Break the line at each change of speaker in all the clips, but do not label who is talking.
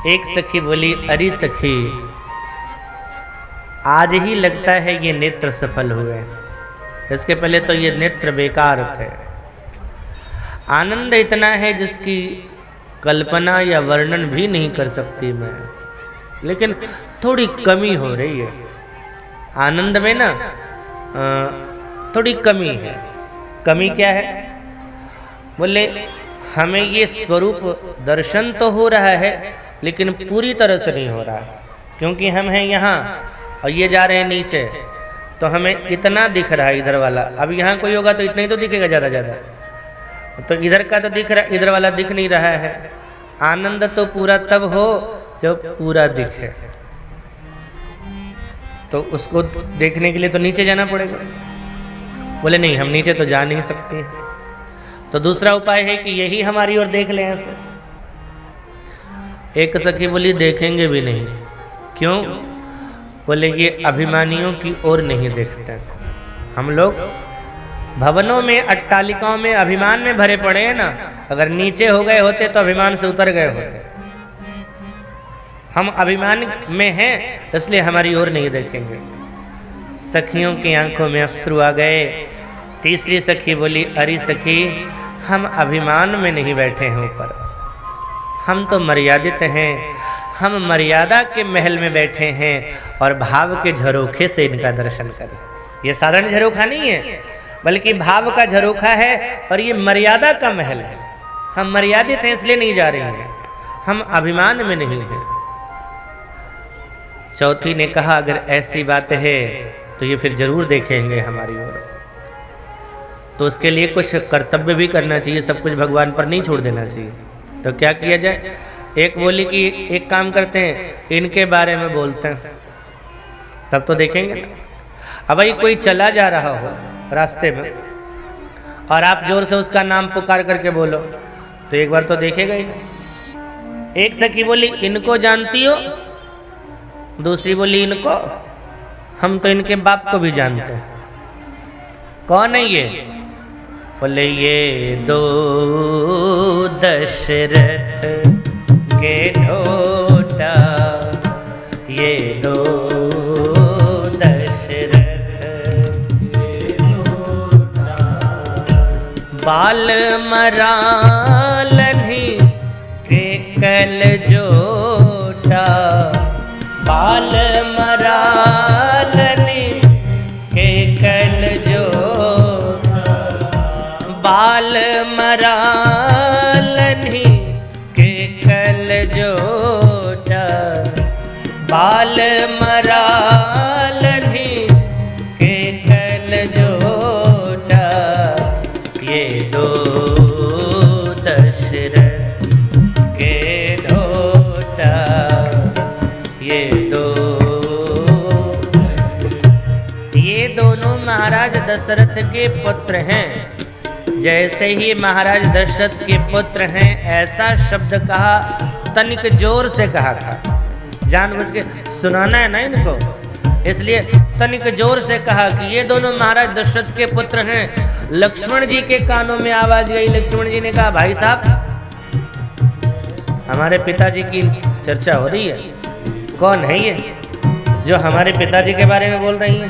एक सखी बोली, अरे सखी, आज ही लगता है ये नेत्र सफल हुए, इसके पहले तो ये नेत्र बेकार थे। आनंद इतना है जिसकी कल्पना या वर्णन भी नहीं कर सकती मैं, लेकिन थोड़ी कमी हो रही है आनंद में ना, थोड़ी कमी है। कमी क्या है? बोले हमें ये स्वरूप दर्शन तो हो रहा है लेकिन पूरी तरह से नहीं हो रहा है, क्योंकि हम हैं यहाँ और ये जा रहे हैं नीचे, तो हमें इतना दिख रहा है इधर वाला। अब यहाँ कोई होगा तो इतना ही तो दिखेगा ज़्यादा ज़्यादा, तो इधर का तो दिख रहा, इधर वाला दिख नहीं रहा है। आनंद तो पूरा तब हो जब पूरा दिखे, तो उसको देखने के लिए तो नीचे जाना पड़ेगा। बोले नहीं, हम नीचे तो जा नहीं सकते, तो दूसरा उपाय है कि यही हमारी ओर देख लें ऐसे। एक सखी बोली, देखेंगे भी नहीं। क्यों? बोले ये अभिमानियों की ओर नहीं देखते। हम लोग भवनों में, अट्टालिकाओं में अभिमान में भरे पड़े हैं ना, अगर नीचे हो गए होते तो अभिमान से उतर गए होते। हम अभिमान में हैं इसलिए हमारी ओर नहीं देखेंगे। सखियों की आंखों में अश्रु आ गए। तीसरी सखी बोली, अरे सखी, हम अभिमान में नहीं बैठे हैं ऊपर, हम तो मर्यादित हैं, हम मर्यादा के महल में बैठे हैं और भाव के झरोखे से इनका दर्शन करें। ये साधारण झरोखा नहीं है, बल्कि भाव का झरोखा है और ये मर्यादा का महल है। हम मर्यादित हैं इसलिए नहीं जा रहे हैं, हम अभिमान में नहीं हैं। चौथी ने कहा, अगर ऐसी बात है तो ये फिर जरूर देखेंगे हमारी ओर, तो उसके लिए कुछ कर्तव्य भी करना चाहिए, सब कुछ भगवान पर नहीं छोड़ देना चाहिए। तो क्या किया जाए? एक बोली कि एक काम करते हैं, इनके बारे में बोलते हैं, तब तो देखेंगे ना। अब भाई कोई चला जा रहा हो रास्ते में और आप जोर से उसका नाम पुकार करके बोलो, तो एक बार तो देखेगा ही। एक सखी बोली, इनको जानती हो? दूसरी बोली, इनको? हम तो इनके बाप को भी जानते हैं। कौन है ये? बोले ये दो दशरथ के ढोटा, ये दो दशरथ के ढोटा, बाल मरालनी के कल जोटा, बाल मरालनी के कल जोटा, बाल मरालनी के कल जोटा, बाल मरालनी के कल जोटा, ये दो दशरथ के ढोटा, ये दो। ये दोनों महाराज दशरथ के पुत्र हैं। जैसे ही महाराज दशरथ के पुत्र हैं ऐसा शब्द कहा, तनिक जोर से कहा था, जानबूझ के सुनाना है ना इनको, इसलिए तनिक जोर से कहा कि ये दोनों महाराज दशरथ के पुत्र हैं। लक्ष्मण जी के कानों में आवाज गई। लक्ष्मण जी ने कहा, भाई साहब, हमारे पिताजी की चर्चा हो रही है, कौन है ये जो हमारे पिताजी के बारे में बोल रही हैं?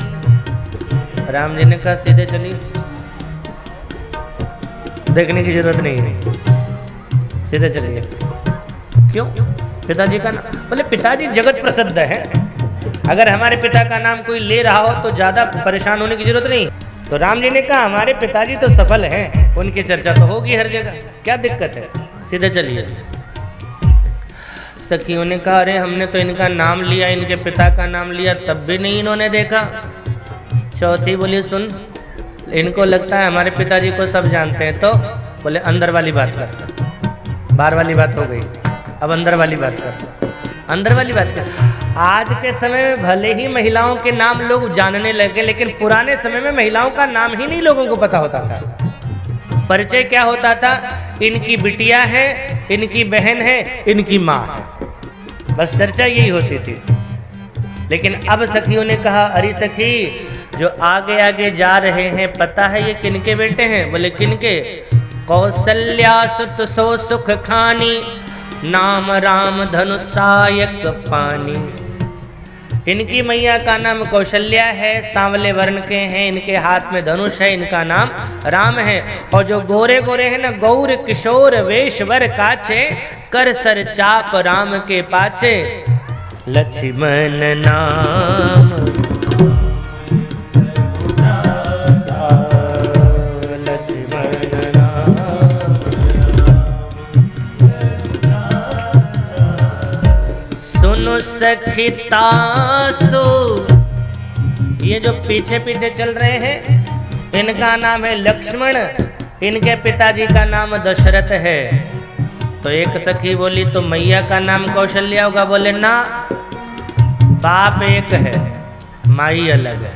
राम जी ने कहा, सीधे चलिए, देखने की जरूरत नहीं है, सीधे चलिए। क्यों? पिताजी का नाम? बोले पिताजी जगत प्रसिद्ध है, अगर हमारे पिता का नाम कोई ले रहा हो तो ज्यादा परेशान होने की जरूरत नहीं। तो राम जी ने कहा, हमारे पिताजी तो सफल हैं, उनकी चर्चा तो होगी हर जगह, क्या दिक्कत है, सीधे चलिए। सखियों ने कहा, अरे हमने तो इनका नाम लिया, इनके पिता का नाम लिया, तब भी नहीं इन्होंने देखा। चौथी बोली, सुन, इनको लगता है हमारे पिताजी को सब जानते हैं, तो बोले अंदर वाली बात कर। बाहर वाली बात हो गई, अब अंदर वाली बात कर। अंदर वाली बात कर। आज के समय में भले ही महिलाओं के नाम लोग जानने लगे, लेकिन पुराने समय में महिलाओं का नाम ही नहीं लोगों को पता होता था। परिचय क्या होता था? इनकी बिटिया है, इनकी बहन है, इनकी माँ है, बस चर्चा यही होती थी। लेकिन अब सखियों ने कहा, अरे सखी, जो आगे आगे जा रहे हैं, पता है ये किनके बेटे हैं? बोले किनके? कौसल्या सुत सो सुख खानी, नाम राम धनुषायक पानी। इनकी मैया का नाम कौशल्या है, सांवले वर्ण के हैं, इनके हाथ में धनुष है, इनका नाम राम है। और जो गोरे गोरे हैं ना, गौर किशोर वेशवर काचे, कर सर चाप राम के पाछे, लक्ष्मण नाम सुनो सखितासु। ये जो पीछे पीछे चल रहे हैं इनका नाम है लक्ष्मण, इनके पिताजी का नाम दशरथ है। तो एक सखी बोली तो मैया का नाम कौशल्या होगा? बोले ना, बाप एक है, माई अलग है।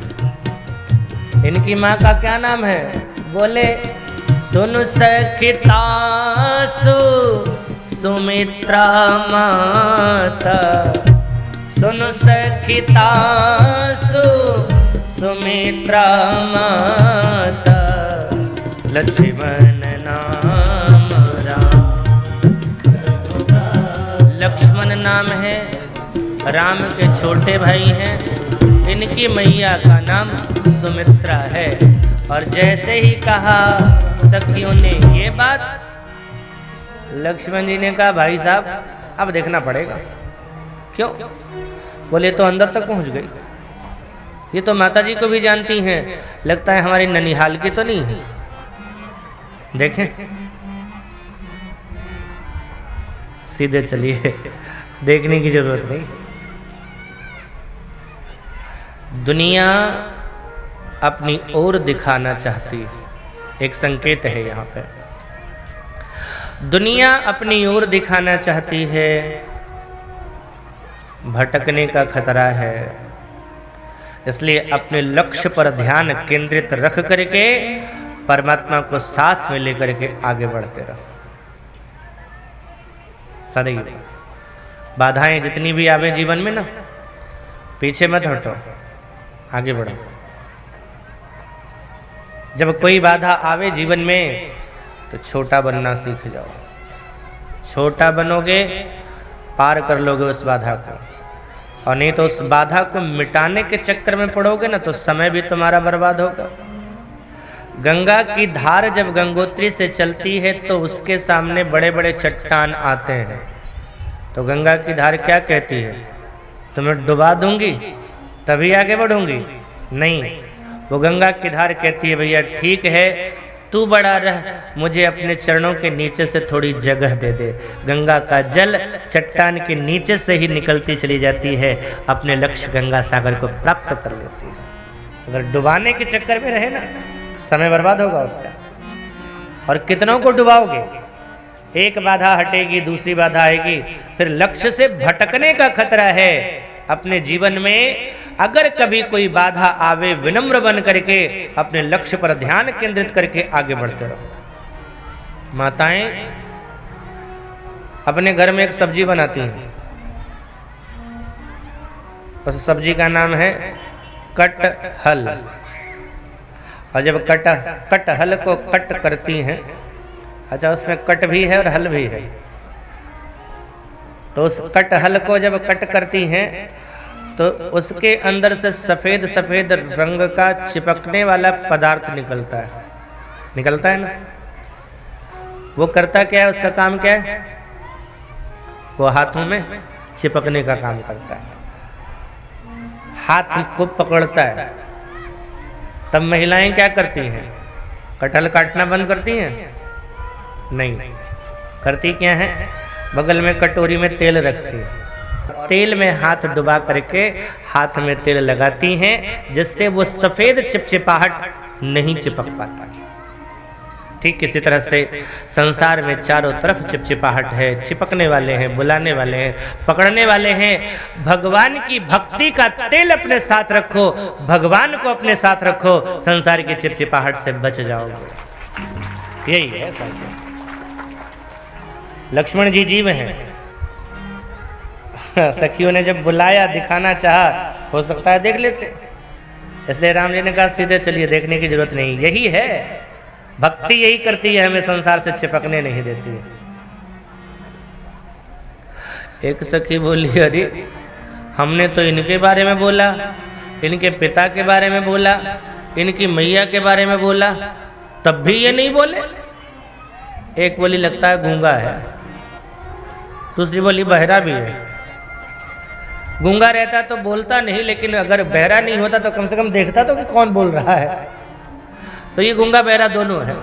इनकी माँ का क्या नाम है? बोले सुन सखितासु सुमित्रा माता, सुन सखितासु सुमित्रा माता, लक्ष्मण नाम राम। लक्ष्मण नाम है, राम के छोटे भाई हैं, इनकी मैया का नाम सुमित्रा है। और जैसे ही कहा सखियों ने ये बात, लक्ष्मण जी ने कहा भाई साहब अब देखना पड़ेगा। क्यों? बोले तो अंदर तक पहुंच गई, ये तो माता जी को भी जानती हैं, लगता है हमारी ननिहाल की तो नहीं है। देखें, सीधे चलिए, देखने की जरूरत नहीं। दुनिया अपनी ओर दिखाना चाहती है, एक संकेत है यहाँ पे। दुनिया अपनी ओर दिखाना चाहती है, भटकने का खतरा है, इसलिए अपने लक्ष्य पर ध्यान केंद्रित रख करके परमात्मा को साथ में लेकर के आगे बढ़ते रहो। सदैव बाधाएं जितनी भी आवे जीवन में ना, पीछे मत हटो, आगे बढ़ो। जब कोई बाधा आवे जीवन में तो छोटा बनना सीख जाओ। छोटा बनोगे पार कर लोगे उस बाधा को, और नहीं तो उस बाधा को मिटाने के चक्कर में पड़ोगे ना तो समय भी तुम्हारा बर्बाद होगा। गंगा की धार जब गंगोत्री से चलती है तो उसके सामने बड़े बड़े चट्टान आते हैं, तो गंगा की धार क्या कहती है? तुम्हें डुबा दूंगी तभी आगे बढ़ूंगी? नहीं, वो गंगा की धार कहती है भैया ठीक है, तू बड़ा रह, मुझे अपने चरणों के नीचे से थोड़ी जगह दे दे। गंगा का जल चट्टान के नीचे से ही निकलती चली जाती है, अपने लक्ष्य गंगा सागर को प्राप्त कर लेती है। अगर डुबाने के चक्कर में रहे ना, समय बर्बाद होगा उसका। और कितनों को डुबाओगे? एक बाधा हटेगी, दूसरी बाधा आएगी, फिर लक्ष्य से भटकने का खतरा है। अपने जीवन में अगर कभी कोई बाधा आवे, विनम्र बन करके अपने लक्ष्य पर ध्यान केंद्रित करके आगे बढ़ते रहो। माताएं अपने घर में एक सब्जी बनाती हैं, उस सब्जी का नाम है कटहल। और जब कटहल को कट करती हैं, अच्छा उसमें कट भी है और हल भी है, तो उस कटहल को जब कट करती हैं तो उसके अंदर से सफ़ेद सफ़ेद रंग का चिपकने वाला पदार्थ निकलता है ना। वो करता क्या है? उसका काम क्या है? वो हाथों में चिपकने का काम करता है, हाथ को पकड़ता है। तब महिलाएं क्या करती हैं? कटहल काटना बंद करती हैं? नहीं, करती क्या है? बगल में कटोरी में तेल रखती है, तेल में हाथ डुबा करके हाथ में तेल लगाती हैं, जिससे वो सफ़ेद चिपचिपाहट नहीं चिपक पाता। ठीक इसी तरह से संसार में चारों तरफ चिपचिपाहट है, चिपकने वाले हैं, बुलाने वाले हैं, पकड़ने वाले हैं। भगवान की भक्ति का तेल अपने साथ रखो, भगवान को अपने साथ रखो, संसार की चिपचिपाहट से बच जाओगे। यही है सच। लक्ष्मण जी जीव हैं, सखियों ने जब बुलाया, दिखाना चाहा, हो सकता है देख लेते, इसलिए राम जी ने कहा सीधे चलिए, देखने की जरूरत नहीं। यही है भक्ति, यही करती है, हमें संसार से चिपकने नहीं देती है। एक सखी बोली, अरे हमने तो इनके बारे में बोला, इनके पिता के बारे में बोला, इनकी मैया के बारे में बोला, तब भी ये नहीं बोले। एक बोली लगता है गूंगा है, दूसरी बोली बहरा भी है। गूंगा रहता तो बोलता नहीं, लेकिन अगर बहरा नहीं होता तो कम से कम देखता तो कि कौन बोल रहा है। तो ये गूंगा बहरा दोनों है।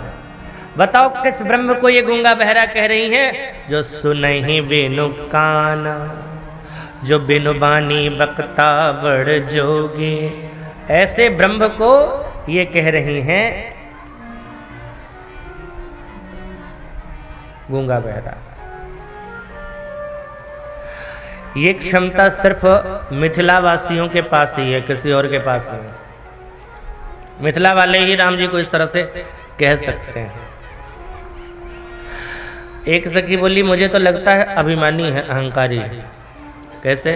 बताओ किस ब्रह्म को ये गूंगा बहरा कह रही हैं? जो सुनहि बिनु काना, जो बिनु बानी बकता बड़ जोगी, ऐसे ब्रह्म को ये कह रही हैं गूंगा बहरा। ये क्षमता सिर्फ मिथिला वासियों के पास ही है, किसी और के पास नहीं। मिथिला वाले ही राम जी को इस तरह से कह सकते हैं। एक सखी बोली, मुझे तो लगता है अभिमानी है, अहंकारी है। कैसे?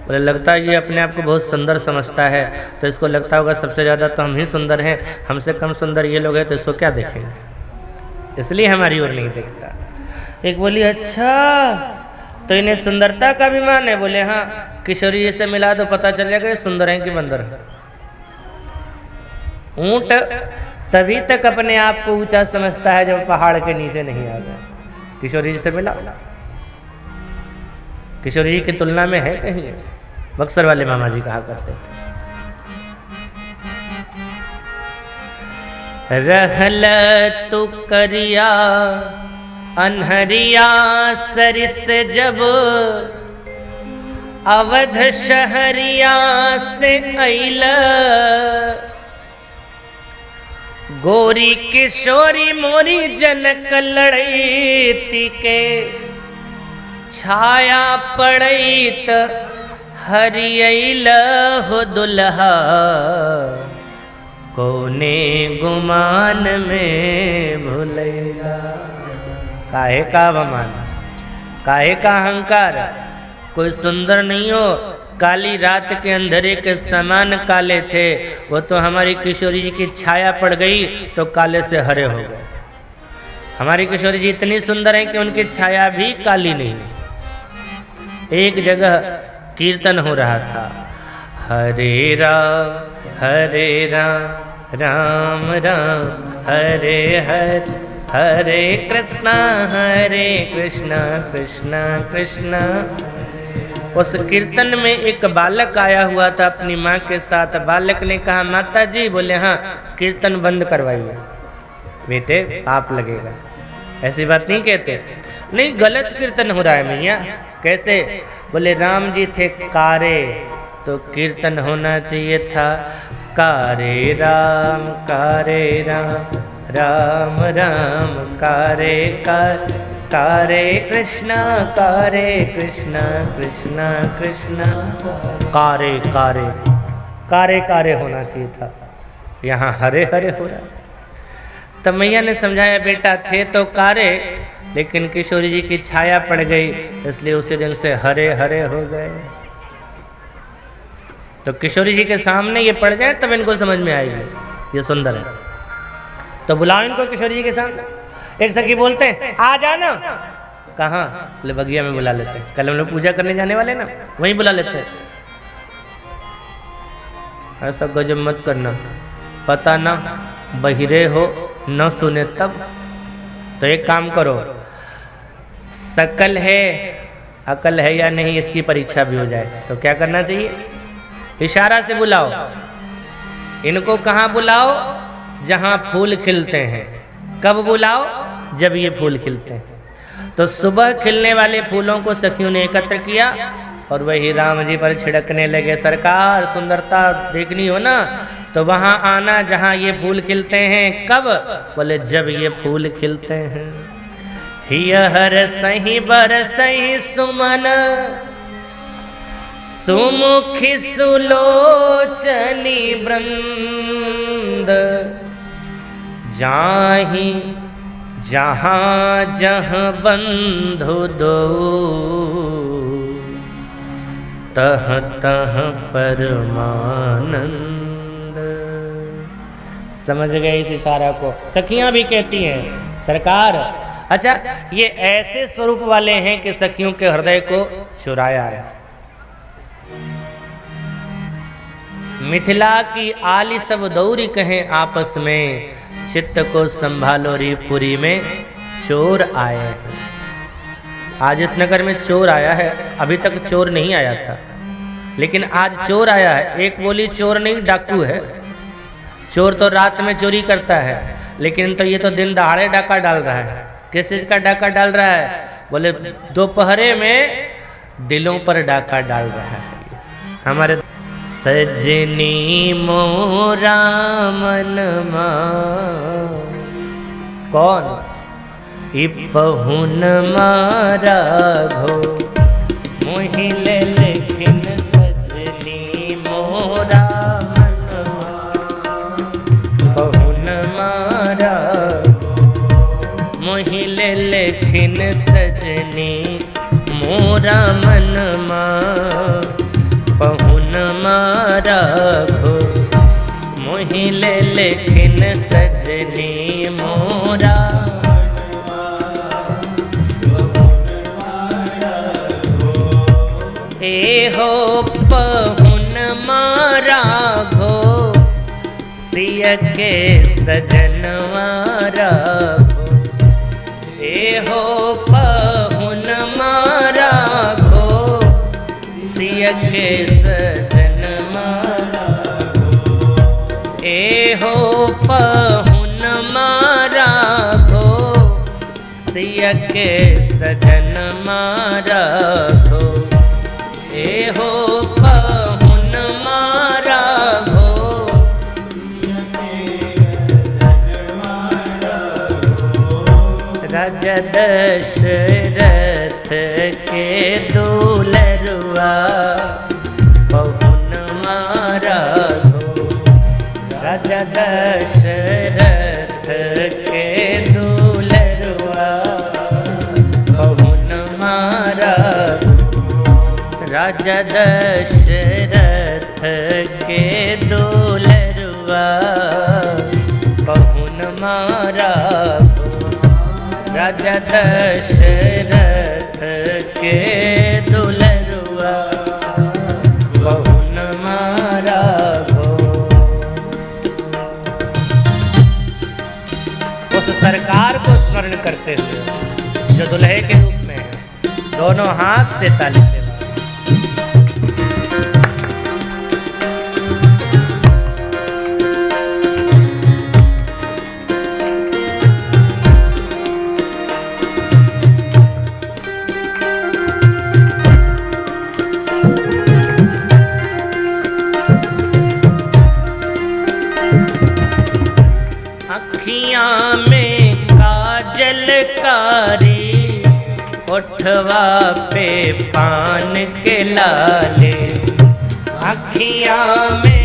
बोले लगता है ये अपने आप को बहुत सुंदर समझता है, तो इसको लगता होगा सबसे ज़्यादा तो हम ही सुंदर हैं, हमसे कम सुंदर ये लोग हैं तो इसको क्या देखेंगे, इसलिए हमारी ओर नहीं देखता। एक बोली, अच्छा तो इन्हें सुंदरता का अभिमान है? बोले हाँ, किशोरी जी से मिला तो पता चल जाएगा ये सुंदर है कि बंदर है। ऊंट तभी तक अपने आप को ऊंचा समझता है जब पहाड़ के नीचे नहीं आ गया। किशोरी जी से मिला, किशोरी जी की तुलना में है कहीं? बक्सर वाले मामा जी कहा करते थे, रहल तू करिया अनहरिया सरिस जब, अवध शहरिया से अइल, गोरी किशोरी मोरी जनक लड़ैती के, छाया पड़ैत हरियल हो दुल्हा, कोने गुमान में भूलेगा। काहे का अभिमान, काहे का अहंकार? कोई सुंदर नहीं हो, काली रात के अंधेरे के समान काले थे, वो तो हमारी किशोरी जी की छाया पड़ गई तो काले से हरे हो गए। हमारी किशोरी जी इतनी सुंदर है कि उनकी छाया भी काली नहीं। एक जगह कीर्तन हो रहा था, हरे राम राम राम हरे हरे, हरे कृष्णा कृष्णा कृष्णा। उस कीर्तन में एक बालक आया हुआ था अपनी माँ के साथ। बालक ने कहा, माता जी। बोले हाँ, कीर्तन बंद करवाइए बेटे, पाप लगेगा। ऐसी बात नहीं कहते, नहीं गलत कीर्तन हो रहा है मैया। कैसे? बोले राम जी थे कारे तो कीर्तन होना चाहिए था कारे राम राम राम कारे कारे कृष्णा कृष्णा कृष्णा कारे कारे कारे कारे होना चाहिए था, यहाँ हरे हरे हो रहा। तब मैया ने समझाया, बेटा थे तो कारे, लेकिन किशोरी जी की छाया पड़ गई, इसलिए उसी दिन से हरे हरे हो गए। तो किशोरी जी के सामने ये पड़ जाए तब इनको समझ में आएगी ये सुंदर है। तो बुलाओ इनको किशोरी जी के सामने। एक सखी बोलते हैं, आ जाना। कहाँ? बोले बगिया में बुला लेते हैं, कल हम लोग पूजा करने जाने वाले ना, वहीं बुला लेते हैं। ऐसा गजब मत करना, पता ना बहिरे हो न सुने तब। तो एक काम करो, शकल है अकल है या नहीं इसकी परीक्षा भी हो जाए। तो क्या करना चाहिए? इशारा से बुलाओ इनको। कहाँ बुलाओ? जहाँ फूल खिलते हैं। कब बुलाओ? जब ये फूल खिलते हैं। तो सुबह खिलने वाले फूलों को सखियों ने एकत्र किया और वही राम जी पर छिड़कने लगे। सरकार सुंदरता देखनी हो ना तो वहाँ आना जहाँ ये फूल खिलते हैं। कब? बोले जब ये फूल खिलते हैं। हर सही बर सही सुमन, सुमुखी सुलोचनी वृंद, जाहि जहाँ जहाँ बंधु दो, तह तह परमानंद। समझ गए इस इशारा को? सखियां भी कहती हैं, सरकार अच्छा, ये ऐसे स्वरूप वाले हैं कि सखियों के हृदय को चुराया है। मिथिला की आली सब दौरी कहें आपस में, चित्त को संभालो री पुरी में चोर आए हैं। आज इस नगर में चोर आया है, अभी तक चोर नहीं आया था, लेकिन आज चोर आया है। एक बोली चोर नहीं, डाकू है। चोर तो रात में चोरी करता है, लेकिन तो ये तो दिन दहाड़े डाका डाल रहा है। किस चीज का डाका डाल रहा है? बोले दोपहरे में दिलों पर डाका डाल रहा है। हमारे सजनी मोरा मनमा कौन इपहुन मारा घो मोहिले लेकिन सजनी मोरा मनमा पहुन मारा मोहिले लेकिन सजनी मोरा मनमा पहुन मारा घो मोहिले लेकिन सजनी मोरा ए हो पहुन मारा घो सिय के सजन मारा घो। ए हो पहुन मारा घो सिय के सजन मारा घो। ए हो पहुन मारा घो सिय के सजन मारा घो। ए हो पहुन मारा घो राजा दशरथ के दुलरुआ पहुन मारा घो। राजा दशरथ के दुलरुआ पहुन मारा। राजा दशरथ के दुलरुआ पहुन मारा घो। राजा दशरथ के दुलरुआ पहुन मारा घो। उस सरकार को स्मरण करते हुए जो दुल्हे के रूप में है, दोनों हाथ से ताली से अखियाँ में काजल कारी, ओठवा पे पान के लाले। अखियाँ में